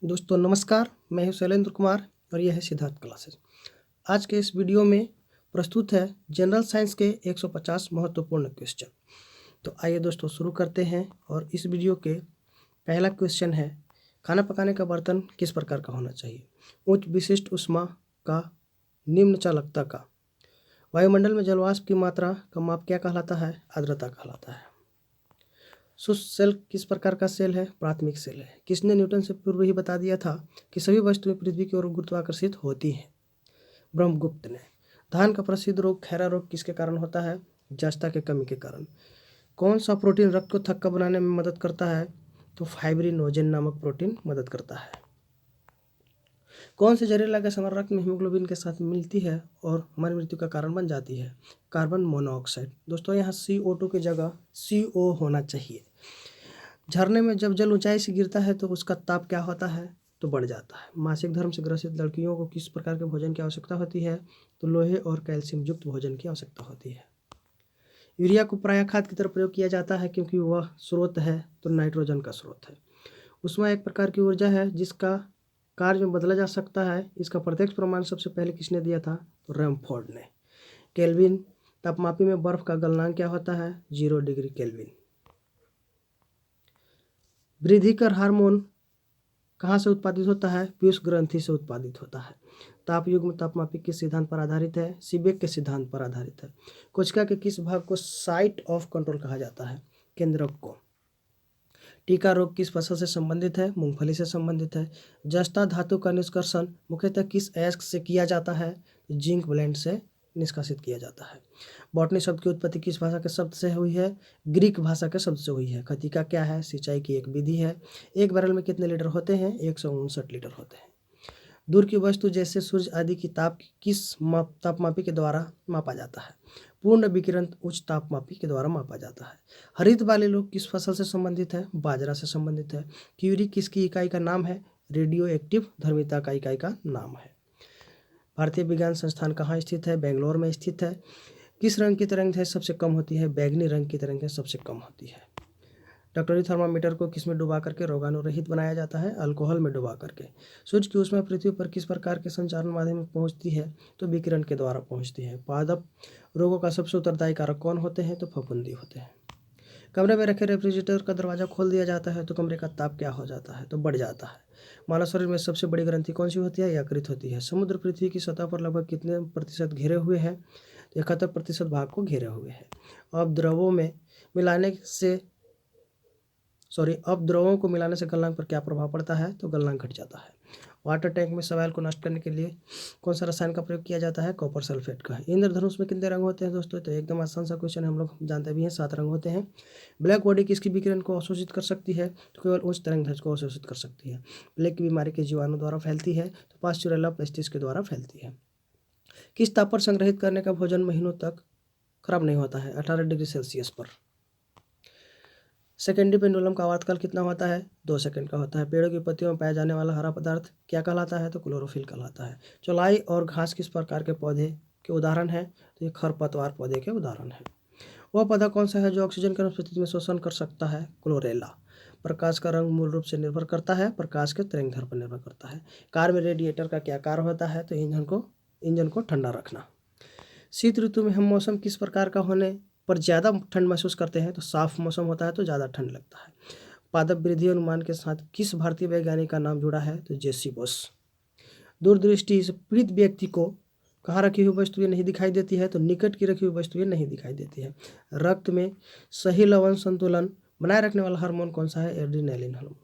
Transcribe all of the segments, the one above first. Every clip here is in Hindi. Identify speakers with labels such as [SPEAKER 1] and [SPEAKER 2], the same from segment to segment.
[SPEAKER 1] दोस्तों नमस्कार, मैं हूं शैलेंद्र कुमार और यह है सिद्धार्थ क्लासेस। आज के इस वीडियो में प्रस्तुत है जनरल साइंस के 150 महत्वपूर्ण क्वेश्चन। तो आइए दोस्तों शुरू करते हैं। और इस वीडियो के पहला क्वेश्चन है, खाना पकाने का बर्तन किस प्रकार का होना चाहिए? उच्च विशिष्ट ऊष्मा का, निम्न चालकता का। वायुमंडल में जलवाष्प की मात्रा का माप क्या कहलाता है? आर्द्रता कहलाता है। शुष्क सेल किस प्रकार का सेल है? प्राथमिक सेल है। किसने न्यूटन से पूर्व ही बता दिया था कि सभी वस्तुएं पृथ्वी की ओर गुरुत्वाकर्षित होती हैं? ब्रह्मगुप्त ने। धान का प्रसिद्ध रोग खैरा रोग किसके कारण होता है? जस्ता के कमी के कारण। कौन सा प्रोटीन रक्त को थक्का बनाने में मदद करता है? तो फाइब्रिनोजेन नामक प्रोटीन मदद करता है। कौन सी जहरीला गैस हमारे रक्त में हीमोग्लोबिन के साथ मिलती है और हमारी मृत्यु का कारण बन जाती है? Carbon monoxide. दोस्तों यहाँ CO2 की जगह CO होना चाहिए। झरने में जब जल ऊंचाई से गिरता है तो उसका ताप क्या होता है? तो बढ़ जाता है। मासिक धर्म से ग्रसित लड़कियों को किस प्रकार के भोजन की आवश्यकता होती है? तो लोहे और कैल्शियम युक्त भोजन की आवश्यकता होती है। यूरिया को प्रायः खाद की तरह प्रयोग किया जाता है क्योंकि वह स्रोत है तो नाइट्रोजन का स्रोत है। ऊष्मा एक प्रकार की ऊर्जा है जिसका कार्य में बदला जा सकता है। इसका प्रत्यक्ष प्रमाण सबसे पहले किसने दिया था? तो रैमफोर्ड ने। केल्विन तापमापी में बर्फ का गलनांक क्या होता है? 0 डिग्री केल्विन। वृद्धिकर हार्मोन कहाँ से उत्पादित होता है? पीयूष ग्रंथि से उत्पादित होता है। ताप युग्म तापमापी किस सिद्धांत पर आधारित है? सीबेक के सिद्धांत पर आधारित है। कोशिका के किस भाग को साइट ऑफ कंट्रोल कहा जाता है? केंद्रक को। टीका रोग किस फसल से संबंधित है? मूंगफली से संबंधित है। जस्ता धातु का निष्कर्षण मुख्यतः किस अयस्क से किया जाता है? जिंक ब्लेंड से निष्कासित किया जाता है। बॉटनी शब्द की उत्पत्ति किस भाषा के शब्द से हुई है? ग्रीक भाषा के शब्द से हुई है। खतीका क्या है? सिंचाई की एक विधि है। एक बैरल में कितने लीटर होते हैं? 159 लीटर होते हैं। दूर की वस्तु जैसे सूर्य आदि की ताप किस तापमापी के द्वारा मापा जाता है? पूर्ण विकिरण उच्च तापमापी के द्वारा मापा जाता है। हरित वाले लोग किस फसल से संबंधित है? बाजरा से संबंधित है। क्यूरी किसकी इकाई का नाम है? रेडियो एक्टिव धर्मिता का इकाई का नाम है। भारतीय विज्ञान संस्थान कहाँ स्थित है? बेंगलोर में स्थित है। किस रंग की तरंगदैर्घ्य सबसे कम होती है? बैगनी रंग की तरंगदैर्घ्य सबसे कम होती है। डॉक्टरी थर्मामीटर को किसमें डुबा करके रोगाणुरहित बनाया जाता है? अल्कोहल में डुबा करके। सूर्य की ऊष्मा पृथ्वी पर किस प्रकार के संचारण माध्यम में पहुंचती है? तो विकिरण के द्वारा पहुंचती है। पादप रोगों का सबसे उत्तरदायी कारक कौन होते हैं? तो फफूंदी होते हैं। कमरे में रखे रेफ्रिजरेटर का दरवाजा खोल दिया जाता है तो कमरे का ताप क्या हो जाता है? तो बढ़ जाता है। मानव शरीर में सबसे बड़ी ग्रंथि कौन सी होती है? यकृत होती है। समुद्र पृथ्वी की सतह पर लगभग कितने प्रतिशत घिरे हुए हैं? 71% भाग को घेरे हुए हैं। अब द्रवों को मिलाने से गलनांक पर क्या प्रभाव पड़ता है? तो गलनांक घट जाता है। वाटर टैंक में शैवाल को नष्ट करने के लिए कौन सा रसायन का प्रयोग किया जाता है? कॉपर सल्फेट का। इंद्रधनुष में कितने रंग होते हैं दोस्तों? तो एकदम आसान सा क्वेश्चन हम लोग जानते भी हैं, 7 रंग होते हैं। ब्लैक बॉडी किसकी विकिरण को अवशोषित कर सकती है? तो केवल उच्च तरंगदैर्घ्य को अवशोषित कर सकती है। प्लेग की बीमारी के जीवाणु द्वारा फैलती है तो पास्चुरेला पेस्टिस के द्वारा फैलती है। किस ताप पर संग्रहित करने का भोजन महीनों तक खराब नहीं होता है? 18 डिग्री सेल्सियस पर। सेकेंडरी पेंडुलम का आवर्तकाल कितना होता है? 2 सेकंड का होता है। पेड़ों की पत्तियों में पाया जाने वाला हरा पदार्थ क्या कहलाता है? तो क्लोरोफिल कहलाता है। चौलाई और घास किस प्रकार के पौधे के उदाहरण है? तो ये खरपतवार पौधे के उदाहरण है। वह पौधा कौन सा है जो ऑक्सीजन की अनुपस्थिति में श्वसन कर सकता है? क्लोरेला। प्रकाश का रंग मूल रूप से निर्भर करता है प्रकाश के तरंगदैर्घ्य पर निर्भर करता है। कार में रेडिएटर का क्या कार्य होता है? तो इंजन को ठंडा रखना। शीत ऋतु में हम मौसम किस प्रकार का होने पर ज़्यादा ठंड महसूस करते हैं? तो साफ मौसम होता है तो ज़्यादा ठंड लगता है। पादप वृद्धि अनुमान के साथ किस भारतीय वैज्ञानिक का नाम जुड़ा है? तो जेसी बोस। दूरदृष्टि से पीड़ित व्यक्ति को कहाँ रखी हुई वस्तुएं नहीं दिखाई देती है? तो निकट की रखी हुई वस्तुएं नहीं दिखाई देती है। रक्त में सही लवण संतुलन बनाए रखने वाला हार्मोन कौन सा है? Adrenaline hormone.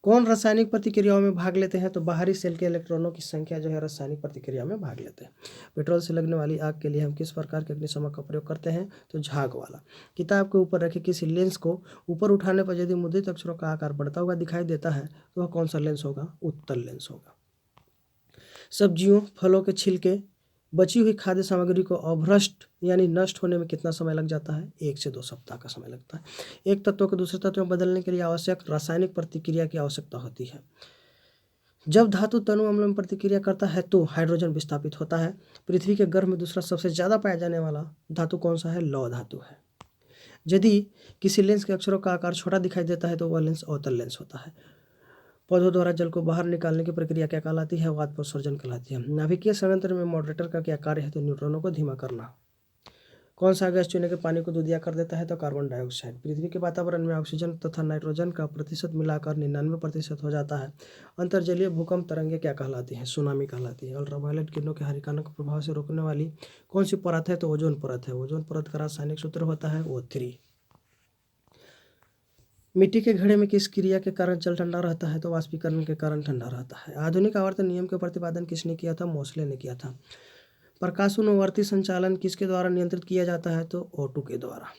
[SPEAKER 1] कौन रासायनिक प्रतिक्रियाओं में भाग लेते हैं? तो बाहरी सेल के इलेक्ट्रॉनों की संख्या जो है रासायनिक प्रतिक्रिया में भाग लेते हैं। पेट्रोल से लगने वाली आग के लिए हम किस प्रकार के अग्निशमन का प्रयोग करते हैं? तो झाग वाला। किताब के ऊपर रखे किसी लेंस को ऊपर उठाने पर यदि मुद्रित अक्षरों का आकार बढ़ता हुआ दिखाई देता है तो वह कौन सा लेंस होगा? उत्तल लेंस होगा। सब्जियों फलों के छिलके बची हुई खाद्य सामग्री को अभ्रष्ट यानी नष्ट होने में कितना समय लग जाता है? 1 से 2 सप्ताह का समय लगता है। एक तत्व को दूसरे तत्व में बदलने के लिए आवश्यक रासायनिक प्रतिक्रिया की आवश्यकता होती है। जब धातु तनु अम्ल में प्रतिक्रिया करता है तो हाइड्रोजन विस्थापित होता है। पृथ्वी के गर्भ में दूसरा सबसे ज़्यादा पाया जाने वाला धातु कौन सा है? लौह धातु है। यदि किसी लेंस के अक्षरों का आकार छोटा दिखाई देता है तो वह लेंस अवतल लेंस होता है। पौधों द्वारा जल को बाहर निकालने की प्रक्रिया क्या कहलाती है? वाष्पोत्सर्जन कहलाती है। नाभिकीय संयंत्र में मॉडरेटर का क्या कार्य है? तो न्यूट्रॉनों को धीमा करना। कौन सा गैस चूने के पानी को दूधिया कर देता है? तो कार्बन डाइऑक्साइड। पृथ्वी के वातावरण में ऑक्सीजन तथा नाइट्रोजन का प्रतिशत मिलाकर 99% हो जाता है। अंतर्जलीय भूकंप तरंगें क्या कहलाती हैं? सुनामी कहलाती है। अल्ट्रावायलेट किरणों के हानिकारक प्रभाव से रोकने वाली कौन सी परत है? तो ओजोन परत है। ओजोन परत का रासायनिक सूत्र होता है O3। मिट्टी के घड़े में किस क्रिया के कारण जल ठंडा रहता है? तो वाष्पीकरण के कारण ठंडा रहता है। आधुनिक आवर्तन नियम का प्रतिपादन किसने किया था? मोसले ने किया था। प्रकाशानुवर्ती संचालन किसके द्वारा नियंत्रित किया जाता है? तो O2 के द्वारा।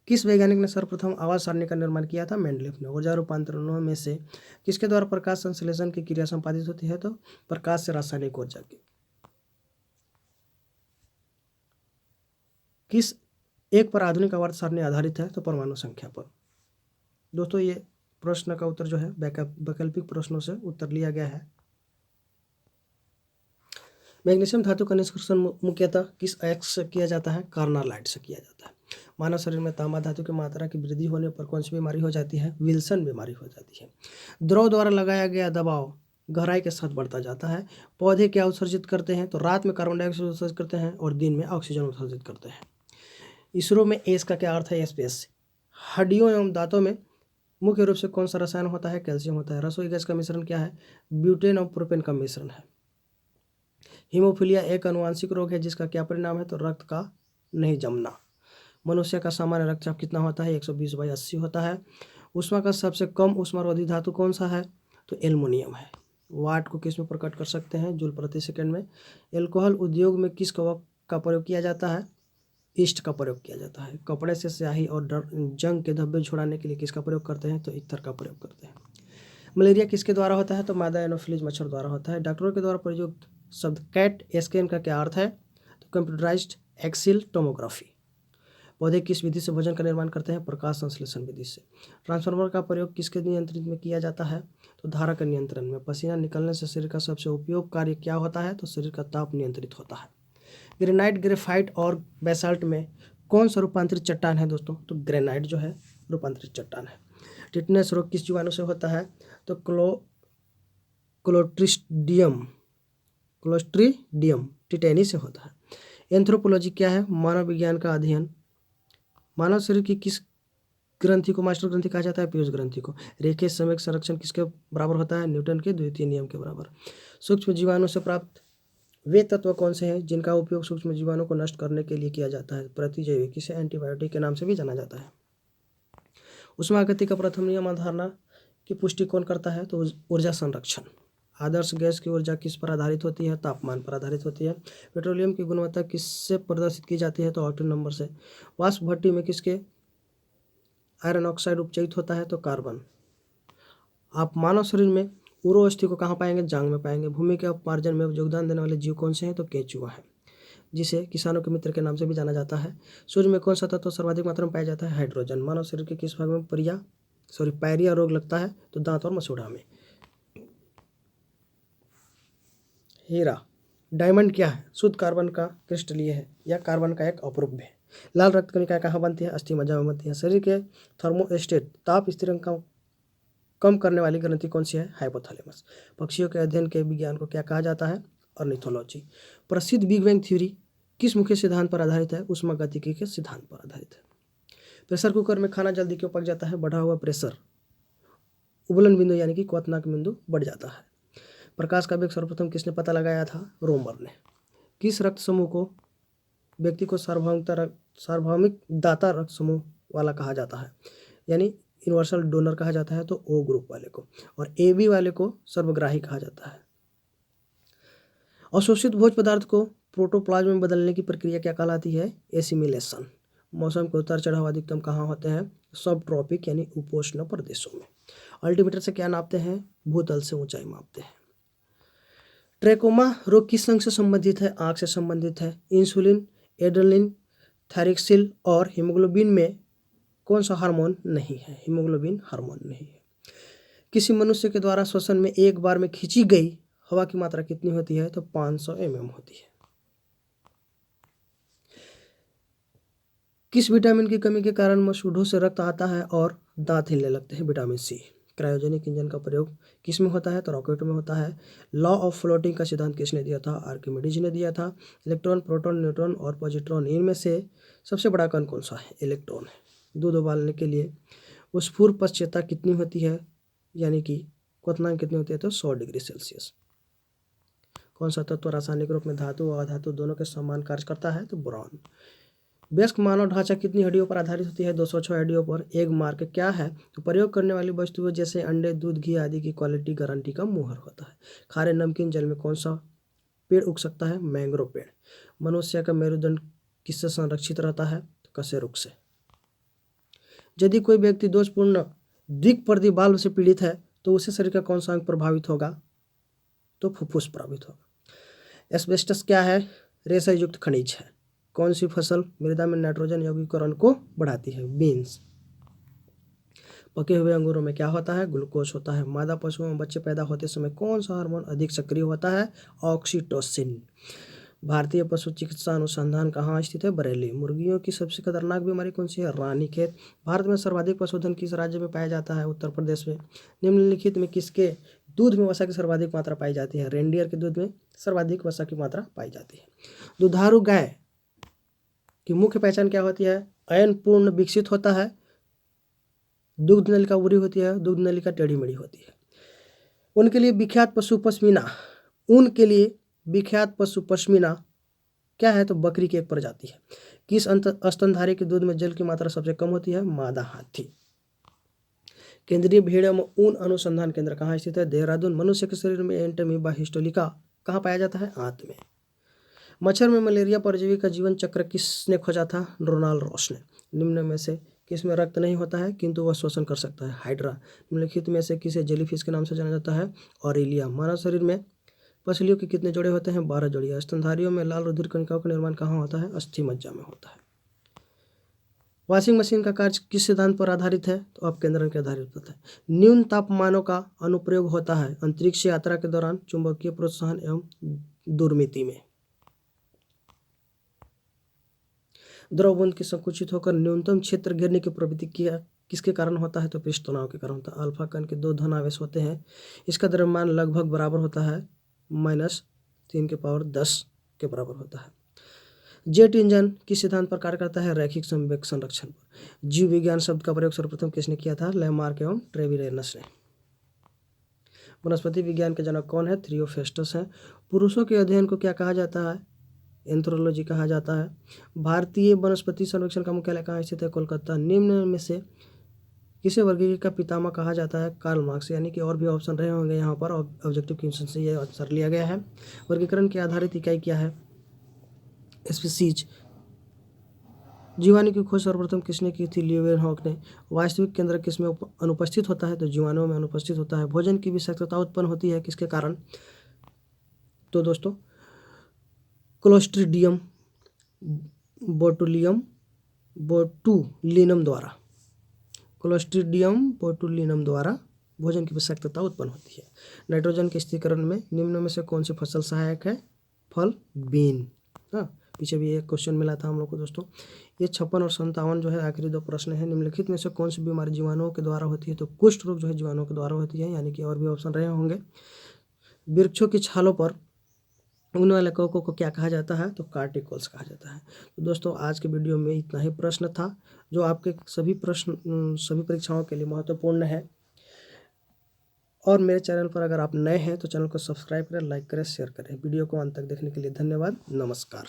[SPEAKER 1] किस वैज्ञानिक ने सर्वप्रथम आवाज सारणी का निर्माण किया था? मेंडलीफ ने। ऊर्जा रूपांतरणों में से किसके द्वारा प्रकाश संश्लेषण की क्रिया संपादित होती है? तो प्रकाश से रासायनिक ऊर्जा की। किस एक पर आधुनिक आवर्त सारणी आधारित है? तो परमाणु संख्या पर। दोस्तों ये प्रश्न का उत्तर जो है वैकल्पिक प्रश्नों से उत्तर लिया गया है। मैग्नीशियम धातु का निष्कर्षण मुख्यतः किस अयस्क से किया जाता है? कार्नालाइट से किया जाता है। मानव शरीर में तांबा धातु की मात्रा की वृद्धि होने पर कौन सी बीमारी हो जाती है? विल्सन बीमारी हो जाती है। द्रव द्वारा लगाया गया दबाव गहराई के साथ बढ़ता जाता है। पौधे क्या उत्सर्जित करते हैं? तो रात में कार्बन डाइऑक्साइड उत्सर्जित करते हैं और दिन में ऑक्सीजन उत्सर्जित करते हैं। इसरो में एस का क्या अर्थ है? स्पेस। हड्डियों एवं दांतों में मुख्य रूप से कौन सा रसायन होता है? कैल्शियम होता है। रसोई गैस का मिश्रण क्या है? ब्यूटेन और प्रोपेन का मिश्रण है। हीमोफीलिया एक अनुवांशिक रोग है जिसका क्या परिणाम है? तो रक्त का नहीं जमना। मनुष्य का सामान्य रक्तचाप कितना होता है? 120/80 होता है। ऊष्मा का सबसे कम ऊष्मारोधी धातु कौन सा है? तो एल्युमिनियम है। वाट को किस में प्रकट कर सकते हैं? जूल प्रति सेकंड में। एल्कोहल उद्योग में किस कवक का प्रयोग किया जाता है? ईस्ट का प्रयोग किया जाता है। कपड़े से स्याही और जंग के धब्बे छुड़ाने के लिए किसका प्रयोग करते हैं? तो इत्र का प्रयोग करते हैं। मलेरिया किसके द्वारा होता है? तो मादा एनोफिलीज मच्छर द्वारा होता है। डॉक्टरों के द्वारा प्रयुक्त शब्द कैट स्कैन का क्या अर्थ है? तो कंप्यूटराइज्ड एक्सिल टोमोग्राफी। पौधे किस विधि से भोजन का निर्माण करते हैं? प्रकाश संश्लेषण विधि से। ट्रांसफार्मर का प्रयोग किसके नियंत्रित में किया जाता है? तो धारा के नियंत्रण में। पसीना निकलने से शरीर का सबसे उपयोग कार्य क्या होता है? तो शरीर का ताप नियंत्रित होता है। ग्रेनाइट, ग्रेफाइट और बेसाल्ट में कौन सा रूपांतरित चट्टान है दोस्तों? तो ग्रेनाइट जो है रूपांतरित चट्टान है। टिटनेस रोग किस जीवाणु से होता है? तो क्लोस्ट्रीडियम टिटेनी से होता है। एंथ्रोपोलॉजी क्या है? मानव विज्ञान का अध्ययन। मानव शरीर की किस ग्रंथि को मास्टर ग्रंथि कहा जाता है? पीयूष ग्रंथि को। रेखीय समय संरक्षण किसके बराबर होता है? न्यूटन के द्वितीय नियम के बराबर। सूक्ष्म जीवाणु से प्राप्त वे तत्व कौन से हैं जिनका उपयोग सूक्ष्म जीवाणु को नष्ट करने के लिए किया जाता है? प्रतिजैविक, इसे एंटीबायोटिक के नाम से भी जाना जाता है। उष्मागति का प्रथम नियम अवधारणा की पुष्टि कौन करता है? तो ऊर्जा संरक्षण। आदर्श गैस की ऊर्जा किस पर आधारित होती है? तापमान पर आधारित होती है। पेट्रोलियम की गुणवत्ता किससे प्रदर्शित की जाती है? तो ऑक्टेन नंबर से। वाष्प भट्टी में किसके आयरन ऑक्साइड उपचयित होता है? तो कार्बन। आप मानव शरीर में उरो अस्थि को कहाँ पाएंगे? जांग में पाएंगे। भूमि के उपार्जन में योगदान देने वाले जीव कौन से हैं? तो केंचुआ है, जिसे किसानों के मित्र के नाम से भी जाना जाता है। सूर्य में कौन सा तत्व सर्वाधिक मात्रा में पाया जाता है? हाइड्रोजन। मानव शरीर के किस भाग में पायरिया रोग लगता है? तो दांत और मसूड़ा में। हीरा, डायमंड क्या है? शुद्ध कार्बन का क्रिस्टलीय है या कार्बन का एक अपरूप है। लाल रक्त कणिका कहाँ बनती है? अस्थि मज्जा में बनती है। शरीर के थर्मोस्टेट ताप स्थिरांक कम करने वाली ग्रंथि कौन सी है? हाइपोथैलेमस। पक्षियों के अध्ययन के विज्ञान को क्या कहा जाता है? ऑर्निथोलॉजी। प्रसिद्ध बिग बैंग थ्योरी किस मुख्य सिद्धांत पर आधारित है? ऊष्मागतिकी के सिद्धांत पर आधारित है। प्रेशर कुकर में खाना जल्दी क्यों पक जाता है? बढ़ा हुआ प्रेशर उबलन बिंदु यानी कि क्वथनांक बिंदु बढ़ जाता है। प्रकाश का वेग सर्वप्रथम किसने पता लगाया था? रोमर ने। किस रक्त समूह को व्यक्ति को सार्वभौमिक दाता रक्त समूह वाला कहा जाता है? यानी यूनिवर्सल डोनर कहा जाता है। तो ओ ग्रुप वाले को। और ए बी वाले को सर्वग्राही कहा जाता है। अवशोषित भोज्य पदार्थ को प्रोटोप्लाज्म में बदलने की प्रक्रिया क्या कहलाती है? एसिमिलेशन। मौसम के उतार चढ़ाव अधिकतम कहाँ होते हैं? सब ट्रॉपिक यानी उपोष्ण प्रदेशों में। अल्टीमीटर से क्या नापते हैं? भूतल से ऊंचाई मापते हैं। ट्रेकोमा रोग किस अंग से संबंधित है? आंख से संबंधित है। इंसुलिन, एड्रेनलिन, थायरॉक्सिन और हीमोग्लोबिन में कौन सा हार्मोन नहीं है? हीमोग्लोबिन हार्मोन नहीं है। किसी मनुष्य के द्वारा श्वसन में एक बार में खींची गई हवा की मात्रा कितनी होती है? तो 500 mm होती है। किस विटामिन की कमी के कारण मसूड़ों से रक्त आता है और दांत हिलने लगते हैं? Vitamin C. क्रायोजेनिक इंजन का प्रयोग किस में होता है? तो रॉकेट में होता है। लॉ ऑफ फ्लोटिंग का सिद्धांत किसने दिया था? आर्किमिडीज ने दिया था। इलेक्ट्रॉन, प्रोटॉन, न्यूट्रॉन और पॉजिट्रॉन, इनमें से सबसे बड़ा कण कौन सा है? इलेक्ट्रॉन है। दूध उबालने के लिए उष्पूर्व पश्चता कितनी होती है, यानी कि क्वथनांक कितनी होती है? तो 100 डिग्री सेल्सियस। कौन सा तत्व रासायनिक रूप में धातु और अधातु दोनों के समान कार्य करता है? तो बोरॉन। वयस्क मानव ढांचा कितनी हड्डियों पर आधारित होती है? 206 हड्डियों पर। एग मार्क क्या है? तो प्रयोग करने वाली वस्तुएं जैसे अंडे, दूध, घी आदि की क्वालिटी गारंटी का मुहर होता है। खारे नमकीन जल में कौन सा पेड़ उग सकता है? मैंग्रोव पेड़। मनुष्य का मेरुदंड किससे संरक्षित रहता है? तो कशेरुक से। यदि कोई व्यक्ति दोषपूर्ण द्विपर्दी से पीड़ित है तो उससे शरीर का कौन सा अंग प्रभावित होगा? तो फुफ्फुस प्रभावित होगा। एस्बेस्टस क्या है? रेशा युक्त खनिज है। कौन सी फसल मृदा में नाइट्रोजन यौगिकीकरण को बढ़ाती है? बीन्स। पके हुए अंगूरों में क्या होता है? ग्लूकोज होता है। मादा पशुओं में बच्चे पैदा होते समय कौन सा हार्मोन अधिक सक्रिय होता है? ऑक्सीटोसिन। भारतीय पशु चिकित्सा अनुसंधान कहाँ स्थित है? बरेली। मुर्गियों की सबसे खतरनाक बीमारी कौन सी है? रानीखेत। भारत में सर्वाधिक पशुधन किस राज्य में पाया जाता है? उत्तर प्रदेश में। निम्नलिखित में किसके दूध में वसा की सर्वाधिक मात्रा पाई जाती है? रेंडियर के दूध में सर्वाधिक वसा की मात्रा पाई जाती है। दुधारू गाय की मुख्य पहचान क्या होती है? अयन पूर्ण विकसित होता है, दुग्ध नलिका उभरी होती है, दुग्ध नलिका टेढ़ी मेढ़ी होती है। उनके लिए विख्यात पशु पश्मीना, उनके लिए विख्यात पशु पश्मीना क्या है? तो बकरी की एक प्रजाति है। किस स्तनधारी के दूध में जल की मात्रा सबसे कम होती है? मादा हाथी। केंद्रीय भेड़ एवं ऊन अनुसंधान केंद्र कहाँ स्थित है? देहरादून। मनुष्य के शरीर में एंटमीबा हिस्टोलिका कहाँ पाया जाता है? आंत में। मच्छर में मलेरिया परजीवी का जीवन चक्र किसने खोजा था? रोनाल्ड रॉस ने। निम्न में से किस में रक्त नहीं होता है किंतु वह शोषण कर सकता है? हाइड्रा। निम्नलिखित में से किसे जेलीफिश के नाम से जाना जाता है? ऑरेलिया। मानव शरीर में पसलियों के कितने जोड़े होते हैं? 12 जोड़ियां। स्तनधारियों में लाल रुधिर कणिकाओं का निर्माण कहाँ होता है? अस्थि मज्जा में होता है। वॉशिंग मशीन का कार्य किस सिद्धांत पर आधारित है? तो अपकेंद्रण के आधारित होता है। न्यून तापमानों का अनुप्रयोग होता है अंतरिक्ष यात्रा के दौरान, चुंबकीय प्रोत्साहन एवं दुर्मिति में। द्रव बूंद की संकुचित होकर न्यूनतम क्षेत्र घेरने की प्रवृत्ति किसके कारण होता है? तो पृष्ठ तनाव के कारण होता है। अल्फा कण के 2 धन आवेश होते हैं, इसका द्रव्यमान लगभग बराबर होता है -10 के बराबर होता है। जेट इंजन किस सिद्धांत पर कार्य करता है? रैखिक संवेग संरक्षण पर। जीव विज्ञान शब्द का प्रयोग सर्वप्रथम किसने किया था? लैमार्क एवं ट्रेविरेनस ने। वनस्पति विज्ञान के जनक कौन है? थियोफेस्टस है। पुरुषों के अध्ययन को क्या कहा जाता है? एंथ्रोलॉजी कहा जाता है। भारतीय वनस्पति सर्वेक्षण का मुख्यालय कहाँ स्थित है? कोलकाता। निम्न में से किसे वर्गीकरण का पितामह कहा जाता है? Karl Marx. यानी कि और भी ऑप्शन रहे होंगे यहाँ पर, ऑब्जेक्टिव क्वेश्चन से ये आंसर लिया गया है। वर्गीकरण की आधारित इकाई क्या है? स्पीसीज। जीवाणु की खोज सर्वप्रथम किसने की थी? लीवेनहॉक ने। वास्तविक केंद्र किसमें अनुपस्थित होता है? तो जीवाणुओं में अनुपस्थित होता है। भोजन की विषाक्तता उत्पन्न होती है किसके कारण? तो दोस्तों क्लोस्ट्रीडियम बोटुलिनम द्वारा। क्लोस्ट्रीडियम बोटुलिनम द्वारा भोजन की विषाक्तता उत्पन्न होती है। नाइट्रोजन के स्थिरीकरण में निम्न में से कौन सी फसल सहायक है? फल, बीन। हाँ, पीछे भी एक क्वेश्चन मिला था हम लोग को दोस्तों। ये 56 और 57 जो है आखिरी 2 प्रश्न है। निम्नलिखित में से कौन सी बीमारी जीवाणुओं के द्वारा होती है? तो कुष्ठ रोग जो है जीवाणुओं के द्वारा होती है, यानी कि और भी ऑप्शन रहे होंगे। वृक्षों की छालों पर उगने वाले कवकों को क्या कहा जाता है? तो कार्टिकल्स कहा जाता है। तो दोस्तों आज के वीडियो में इतना ही प्रश्न था जो आपके सभी परीक्षाओं के लिए महत्वपूर्ण है। और मेरे चैनल पर अगर आप नए हैं तो चैनल को सब्सक्राइब करें, लाइक करें, शेयर करें। वीडियो को अंत तक देखने के लिए धन्यवाद। नमस्कार।